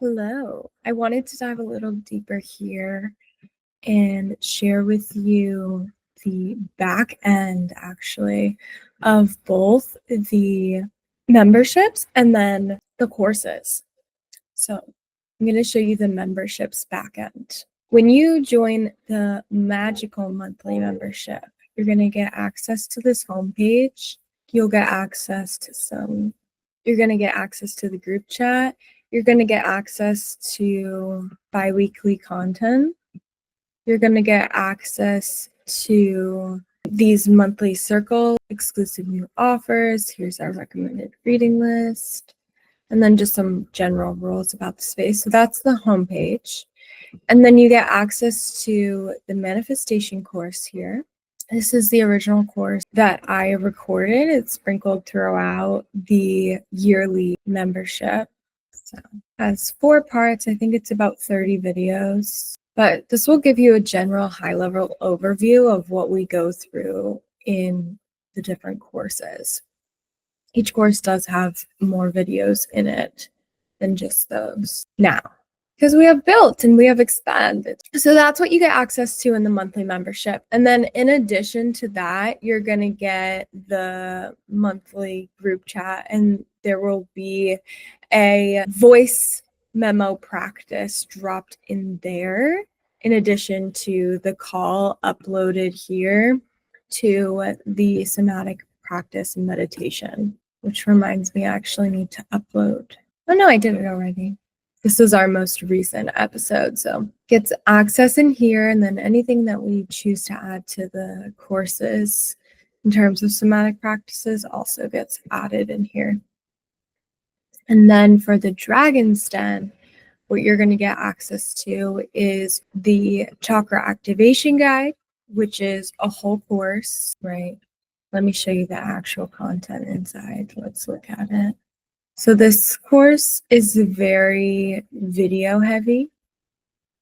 Hello. I wanted to dive a little deeper here and share with you the back end actually of both the memberships and then the courses. So I'm going to show you the memberships back end. When you join the Magical monthly membership, you're going to get access to this homepage. You'll get access to you're going to get access to the group chat. You're going to get access to bi-weekly content. You're going to get access to these monthly circle, exclusive new offers. Here's our recommended reading list. And then just some general rules about the space. So that's the homepage. And then you get access to the manifestation course here. This is the original course that I recorded. It's sprinkled throughout the yearly membership. So it has 4 parts. I think it's about 30 videos. But this will give you a general high-level overview of what we go through in the different courses. Each course does have more videos in it than just those now, because we have built and we have expanded. So that's what you get access to in the monthly membership. And then in addition to that, you're going to get the monthly group chat, and there will be a voice memo practice dropped in there, in addition to the call uploaded here to the somatic practice and meditation, which reminds me I actually need to upload. Oh no, I did it already. This is our most recent episode, so gets access in here, and then anything that we choose to add to the courses in terms of somatic practices also gets added in here. And then for the Dragon's Den, what you're going to get access to is the chakra activation guide, which is a whole course, right? Let me show you the actual content inside. Let's look at it. So this course is very video heavy,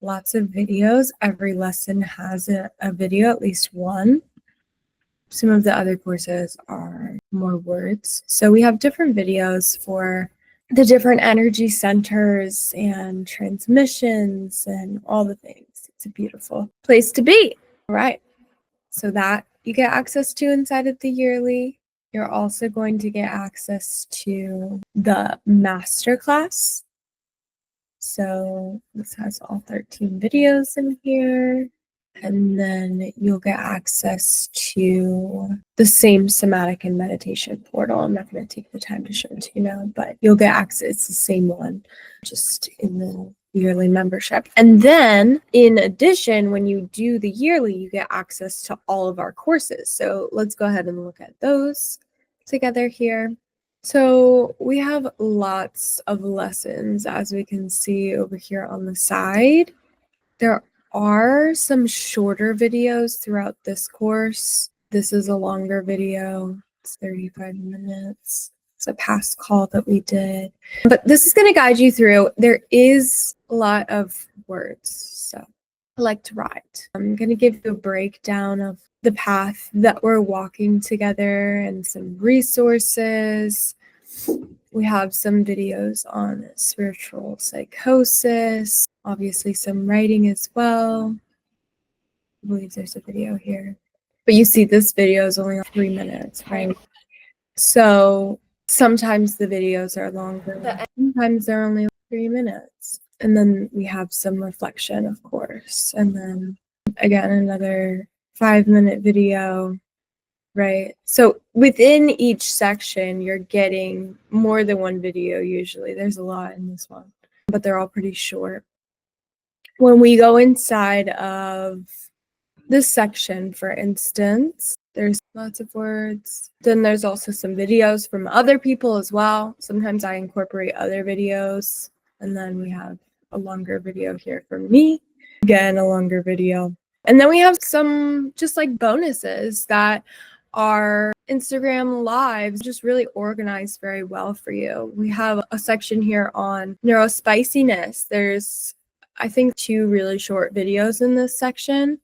lots of videos. Every lesson has a video, at least one. Some of the other courses are more words. So we have different videos for the different energy centers and transmissions and all the things. It's a beautiful place to be. All right. So that you get access to inside of the yearly. You're also going to get access to the masterclass. So this has all 13 videos in here. And then you'll get access to the same somatic and meditation portal. I'm not going to take the time to show it to you now, but you'll get access. It's the same one, just in the yearly membership. And then in addition, when you do the yearly, you get access to all of our courses. So let's go ahead and look at those together here. So we have lots of lessons, as we can see over here on the side. There are some shorter videos throughout this course. This is a longer video. It's 35 minutes. It's a past call that we did. But this is going to guide you through. There is a lot of words, so I like to write. I'm going to give you a breakdown of the path that we're walking together and some resources. We have some videos on spiritual psychosis, obviously some writing as well. I believe there's a video here. But you see this video is only 3 minutes, right? So sometimes the videos are longer, sometimes they're only 3 minutes. And then we have some reflection, of course. And then again, another 5-minute video, right? So within each section, you're getting more than one video usually. There's a lot in this one, but they're all pretty short. When we go inside of this section, for instance, there's lots of words. Then there's also some videos from other people as well. Sometimes I incorporate other videos. And then we have a longer video here from me. Again, a longer video. And then we have some just like bonuses that are Instagram lives, just really organized very well for you. We have a section here on neurospiciness. There's, I think, 2 really short videos in this section,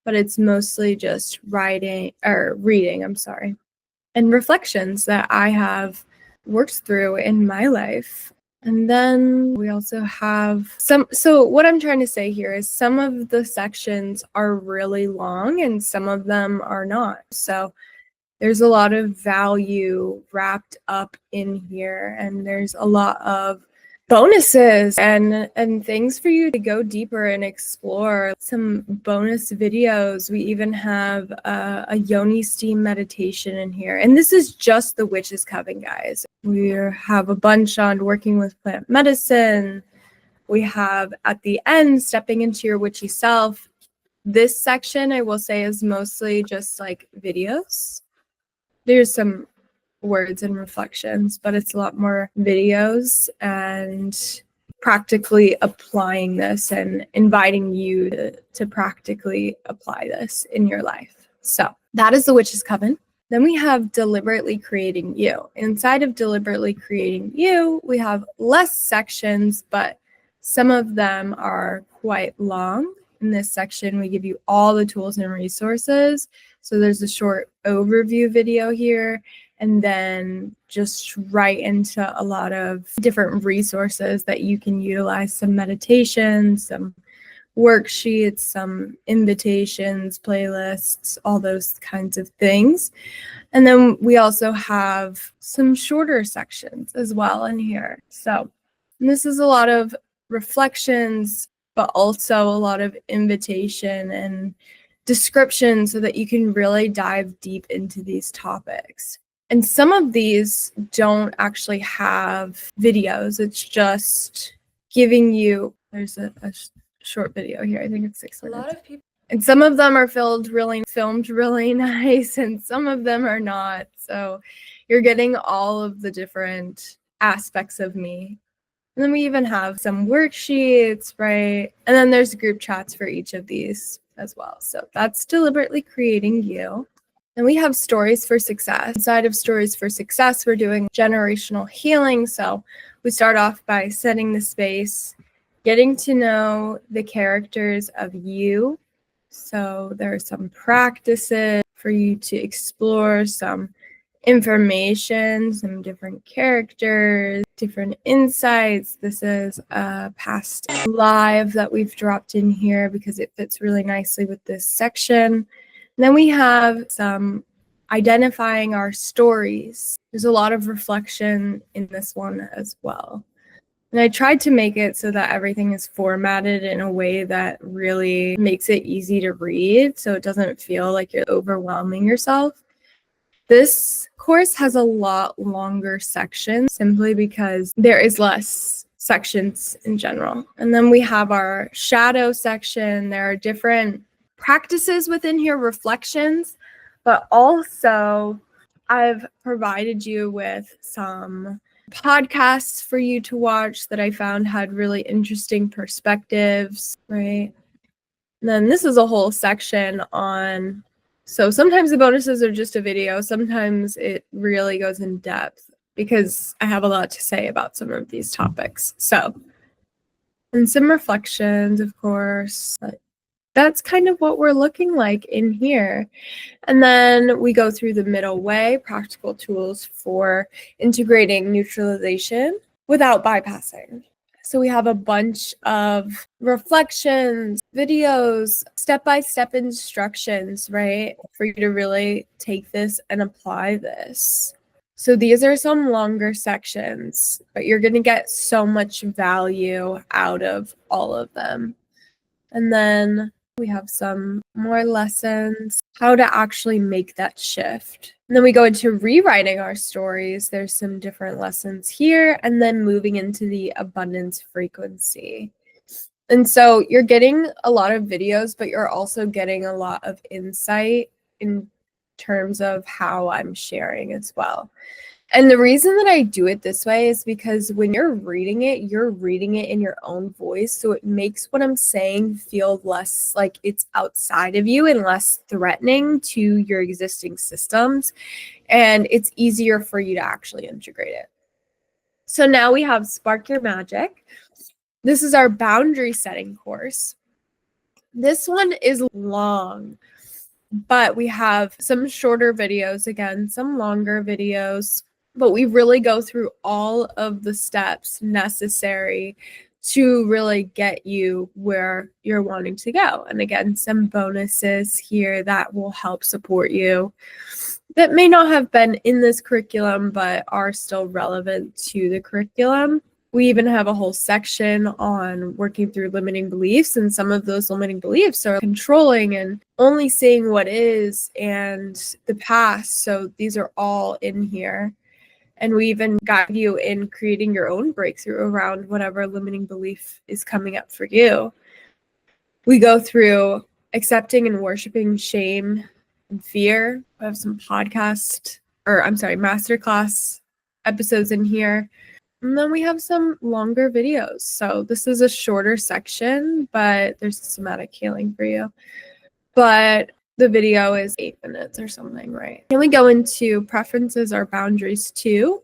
but it's mostly just reading, and reflections that I have worked through in my life. And then we also have so what I'm trying to say here is some of the sections are really long and some of them are not. So there's a lot of value wrapped up in here, and there's a lot of bonuses and things for you to go deeper and explore. Some bonus videos. We even have a yoni steam meditation in here, and this is just the Witch's Coven, guys. We have a bunch on working with plant medicine. We have at the end stepping into your witchy self. This section, I will say, is mostly just like videos. There's some words and reflections, but it's a lot more videos and practically applying this and inviting you to practically apply this in your life. So that is the Witch's Coven. Then we have Deliberately Creating You. Inside of Deliberately Creating You, we have less sections, but some of them are quite long. In this section, we give you all the tools and resources. So there's a short overview video here, and then just right into a lot of different resources that you can utilize, some meditations, some worksheets, some invitations, playlists, all those kinds of things. And then we also have some shorter sections as well in here. So this is a lot of reflections, but also a lot of invitation and description so that you can really dive deep into these topics. And some of these don't actually have videos. It's just giving you, there's a short video here. I think it's 6 minutes. A lot of people, and some of them are filmed really nice, and some of them are not. So you're getting all of the different aspects of me. And then we even have some worksheets, right? And then there's group chats for each of these as well. So that's Deliberately Creating You. And we have Stories for Success. Inside of Stories for Success, we're doing generational healing. So we start off by setting the space, getting to know the characters of you. So there are some practices for you to explore, some information, some different characters, different insights. This is a past live that we've dropped in here because it fits really nicely with this section. And then we have some identifying our stories. There's a lot of reflection in this one as well. And I tried to make it so that everything is formatted in a way that really makes it easy to read, so it doesn't feel like you're overwhelming yourself. This course has a lot longer sections simply because there is less sections in general. And then we have our shadow section. There are different practices within here, reflections, but also I've provided you with some podcasts for you to watch that I found had really interesting perspectives, right? And then this is a whole section on, so sometimes the bonuses are just a video, sometimes it really goes in depth because I have a lot to say about some of these topics. So, and some reflections, of course. That's kind of what we're looking like in here. And then we go through the middle way, practical tools for integrating neutralization without bypassing. So we have a bunch of reflections, videos, step-by-step instructions, right? For you to really take this and apply this. So these are some longer sections, but you're going to get so much value out of all of them. And then we have some more lessons, how to actually make that shift. And then we go into rewriting our stories. There's some different lessons here, and then moving into the abundance frequency. And so you're getting a lot of videos, but you're also getting a lot of insight in terms of how I'm sharing as well. And the reason that I do it this way is because when you're reading it in your own voice. So it makes what I'm saying feel less like it's outside of you and less threatening to your existing systems. And it's easier for you to actually integrate it. So now we have Spark Your Magic. This is our boundary setting course. This one is long, but we have some shorter videos, again, some longer videos. but we really go through all of the steps necessary to really get you where you're wanting to go. And again, some bonuses here that will help support you that may not have been in this curriculum, but are still relevant to the curriculum. We even have a whole section on working through limiting beliefs, and some of those limiting beliefs are controlling and only seeing what is and the past. So these are all in here. And we even guide you in creating your own breakthrough around whatever limiting belief is coming up for you. We go through accepting and worshiping shame and fear. We have some masterclass episodes in here. And then we have some longer videos. So this is a shorter section, but there's somatic healing for you. But the video is 8 minutes or something, right? Then we go into preferences or boundaries too.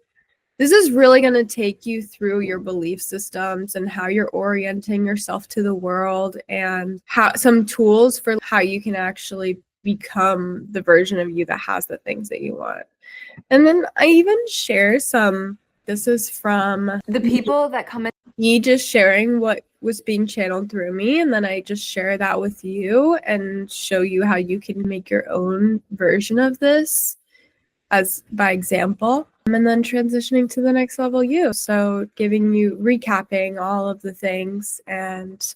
This is really going to take you through your belief systems and how you're orienting yourself to the world, and how some tools for how you can actually become the version of you that has the things that you want. And then I even share this is from the people that come in. Me just sharing what was being channeled through me, and then I just share that with you and show you how you can make your own version of this as by example, and then transitioning to the next level you. So recapping all of the things and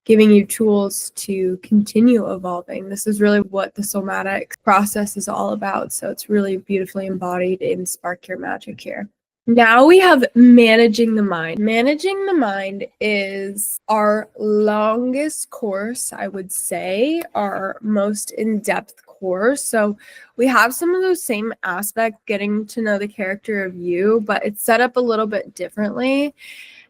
giving you tools to continue evolving. This is really what the somatic process is all about. So it's really beautifully embodied in Spark Your Magic here. Now we have managing the mind. Managing the mind is our longest course, I would say, our most in-depth course. So we have some of those same aspects, getting to know the character of you, but it's set up a little bit differently.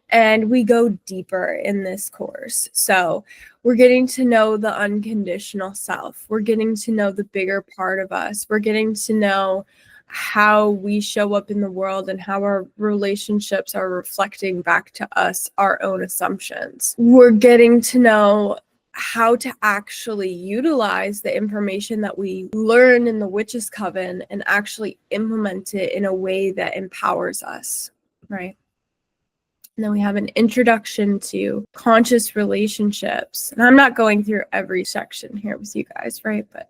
And we go deeper in this course. So we're getting to know the unconditional self. We're getting to know the bigger part of us. We're getting to know how we show up in the world and how our relationships are reflecting back to us our own assumptions. We're getting to know how to actually utilize the information that we learn in the Witch's Coven and actually implement it in a way that empowers us, right? And then we have an introduction to conscious relationships. And I'm not going through every section here with you guys, right? But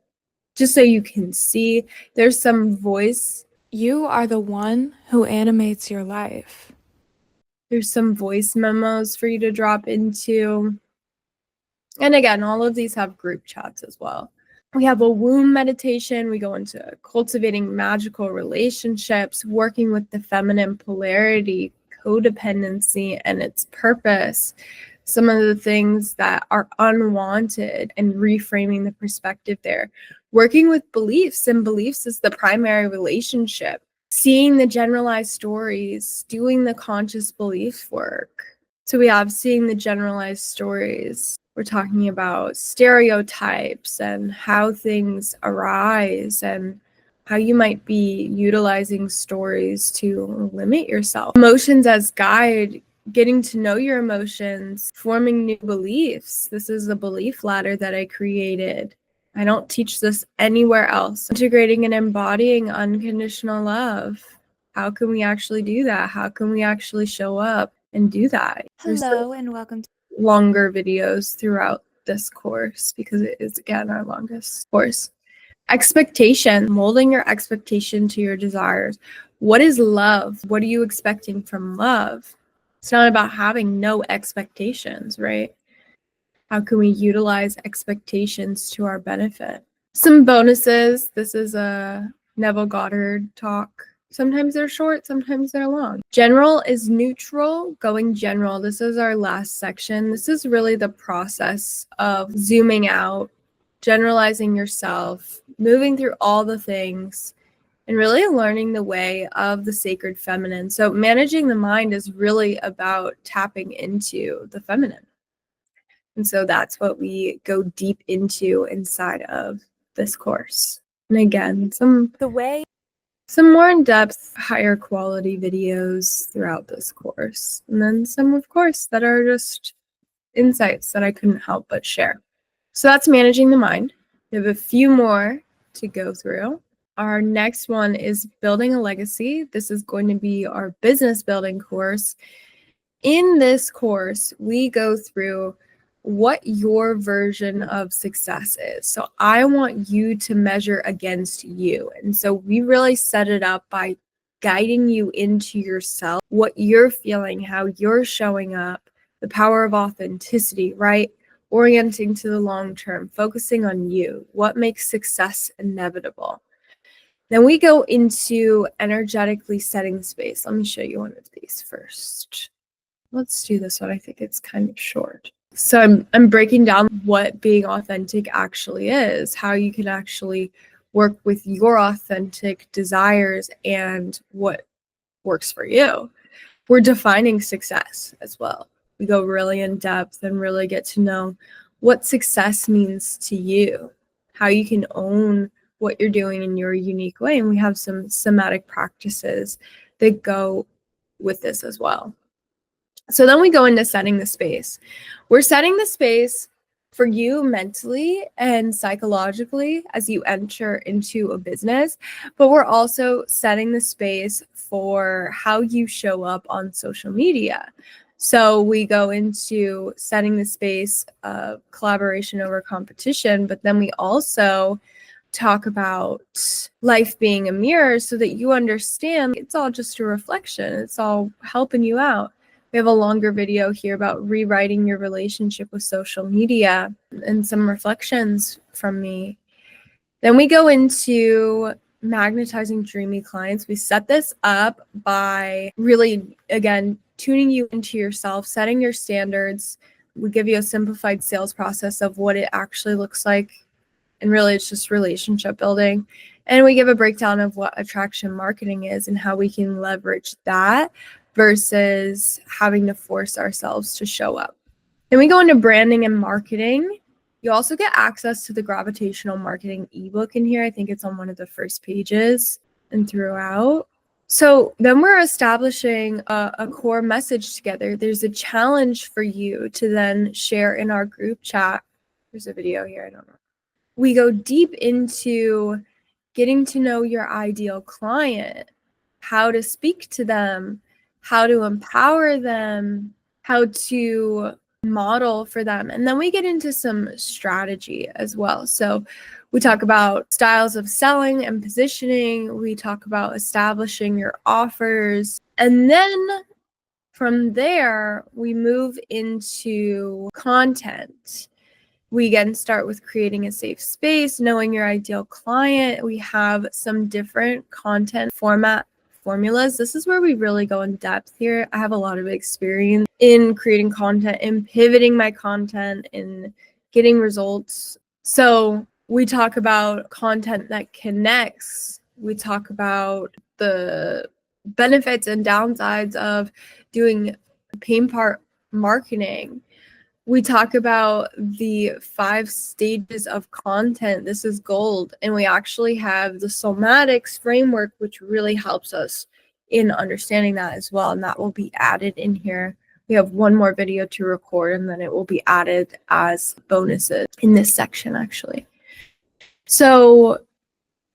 just so you can see, there's some voice. You are the one who animates your life. There's some voice memos for you to drop into. And again, all of these have group chats as well. We have a womb meditation. We go into cultivating magical relationships, working with the feminine polarity, codependency, and its purpose. Some of the things that are unwanted and reframing the perspective there. Working with beliefs, and beliefs is the primary relationship. Seeing the generalized stories, doing the conscious belief work. So we have seeing the generalized stories. We're talking about stereotypes and how things arise and how you might be utilizing stories to limit yourself. Emotions as guide, getting to know your emotions, forming new beliefs. This is a belief ladder that I created. I don't teach this anywhere else. Integrating and embodying unconditional love. How can we actually do that? How can we actually show up and do that? Hello and welcome to longer videos throughout this course because it is, again, our longest course. Expectation, molding your expectation to your desires. What is love? What are you expecting from love? It's not about having no expectations, right? How can we utilize expectations to our benefit? Some bonuses. This is a Neville Goddard talk. Sometimes they're short, sometimes they're long. General is neutral, going general. This is our last section. This is really the process of zooming out, generalizing yourself, moving through all the things, and really learning the way of the sacred feminine. So managing the mind is really about tapping into the feminine. And so that's what we go deep into inside of this course. And again, some more in-depth, higher quality videos throughout this course. And then some, of course, that are just insights that I couldn't help but share. So that's managing the mind. We have a few more to go through. Our next one is Building a Legacy. This is going to be our business building course. In this course, we go through what your version of success is. So I want you to measure against you. And so we really set it up by guiding you into yourself, what you're feeling, how you're showing up, the power of authenticity, right? Orienting to the long term, focusing on you, what makes success inevitable. Then we go into energetically setting space. Let me show you one of these first. Let's do this one. I think it's kind of short. So I'm breaking down what being authentic actually is, how you can actually work with your authentic desires and what works for you. We're defining success as well. We go really in depth and really get to know what success means to you, how you can own what you're doing in your unique way. And we have some somatic practices that go with this as well. So then we go into setting the space. We're setting the space for you mentally and psychologically as you enter into a business, but we're also setting the space for how you show up on social media. So we go into setting the space of collaboration over competition, but then we also talk about life being a mirror so that you understand it's all just a reflection. It's all helping you out. We have a longer video here about rewriting your relationship with social media and some reflections from me. Then we go into magnetizing dreamy clients. We set this up by really, again, tuning you into yourself, setting your standards. We give you a simplified sales process of what it actually looks like. And really, it's just relationship building. And we give a breakdown of what attraction marketing is and how we can leverage that versus having to force ourselves to show up. Then we go into branding and marketing. You also get access to the gravitational marketing ebook in here. I think it's on one of the first pages and throughout. So then we're establishing a core message together. There's a challenge for you to then share in our group chat. There's a video here, I don't know. We go deep into getting to know your ideal client, how to speak to them, how to empower them, how to model for them. And then we get into some strategy as well. So we talk about styles of selling and positioning. We talk about establishing your offers. And then from there, we move into content. We again start with creating a safe space, knowing your ideal client. We have some different content formulas. This is where we really go in depth here. I have a lot of experience in creating content and pivoting my content and getting results. So we talk about content that connects. We talk about the benefits and downsides of doing pain part marketing. We talk about the 5 stages of content. This is gold. And we actually have the somatics framework, which really helps us in understanding that as well. And that will be added in here. We have one more video to record, and then it will be added as bonuses in this section, actually. So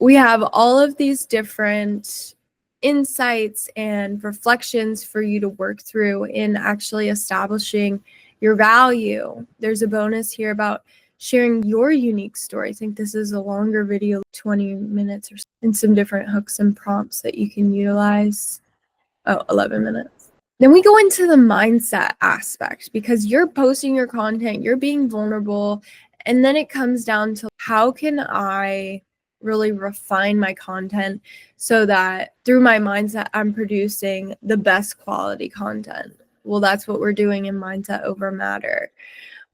we have all of these different insights and reflections for you to work through in actually establishing your value. There's a bonus here about sharing your unique story. I think this is a longer video, 20 minutes or so, and some different hooks and prompts that you can utilize. 11 minutes. Then we go into the mindset aspect because you're posting your content, you're being vulnerable, and then it comes down to how can I really refine my content so that through my mindset, I'm producing the best quality content. Well, that's what we're doing in Mindset Over Matter.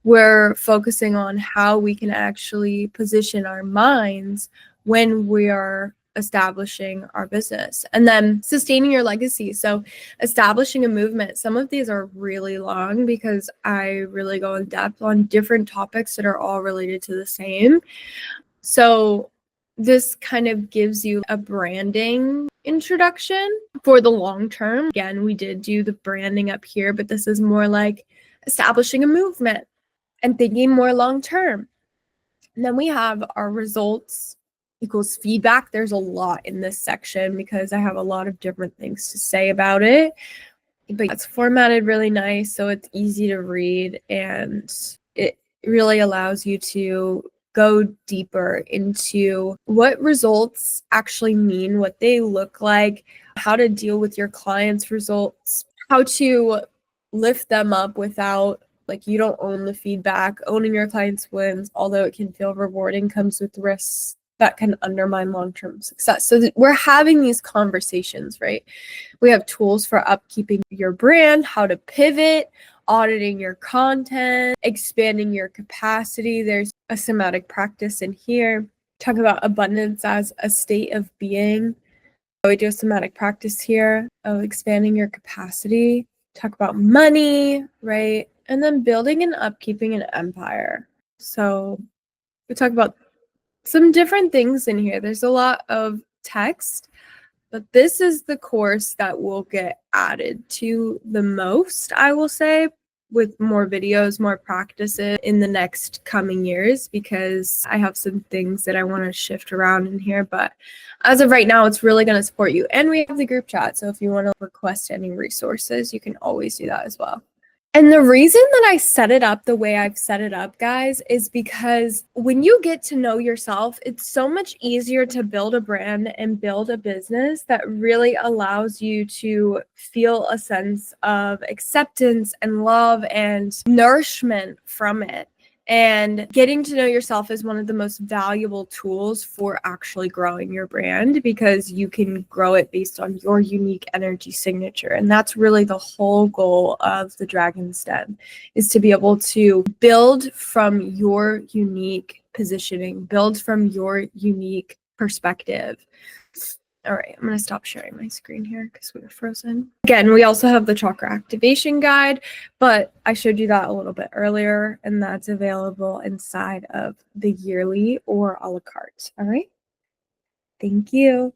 We're focusing on how we can actually position our minds when we are establishing our business. And then sustaining your legacy. So establishing a movement. Some of these are really long because I really go in depth on different topics that are all related to the same. So this kind of gives you a branding introduction for the long term. Again, we did do the branding up here, but this is more like establishing a movement and thinking more long term. And then we have our results equals feedback. There's a lot in this section because I have a lot of different things to say about it. But it's formatted really nice, so it's easy to read, and it really allows you to go deeper into what results actually mean, what they look like, how to deal with your clients' results, how to lift them up without, like, you don't own the feedback. Owning your clients' wins, although it can feel rewarding, comes with risks that can undermine long-term success. So we're having these conversations, right? We have tools for upkeeping your brand, how to pivot, auditing your content, expanding your capacity. There's a somatic practice in here. Talk about abundance as a state of being. We do a somatic practice here of expanding your capacity. Talk about money, right? And then building and upkeeping an empire. So we talk about some different things in here. There's a lot of text, but this is the course that will get added to the most, I will say, with more videos, more practices in the next coming years, because I have some things that I want to shift around in here. But as of right now, it's really going to support you. And we have the group chat. So if you want to request any resources, you can always do that as well. And the reason that I set it up the way I've set it up, guys, is because when you get to know yourself, it's so much easier to build a brand and build a business that really allows you to feel a sense of acceptance and love and nourishment from it. And getting to know yourself is one of the most valuable tools for actually growing your brand, because you can grow it based on your unique energy signature. And that's really the whole goal of the Dragon's Den, is to be able to build from your unique positioning, build from your unique perspective. All right, I'm going to stop sharing my screen here because we were frozen. Again, we also have the chakra activation guide, but I showed you that a little bit earlier, and that's available inside of the yearly or a la carte. All right. Thank you.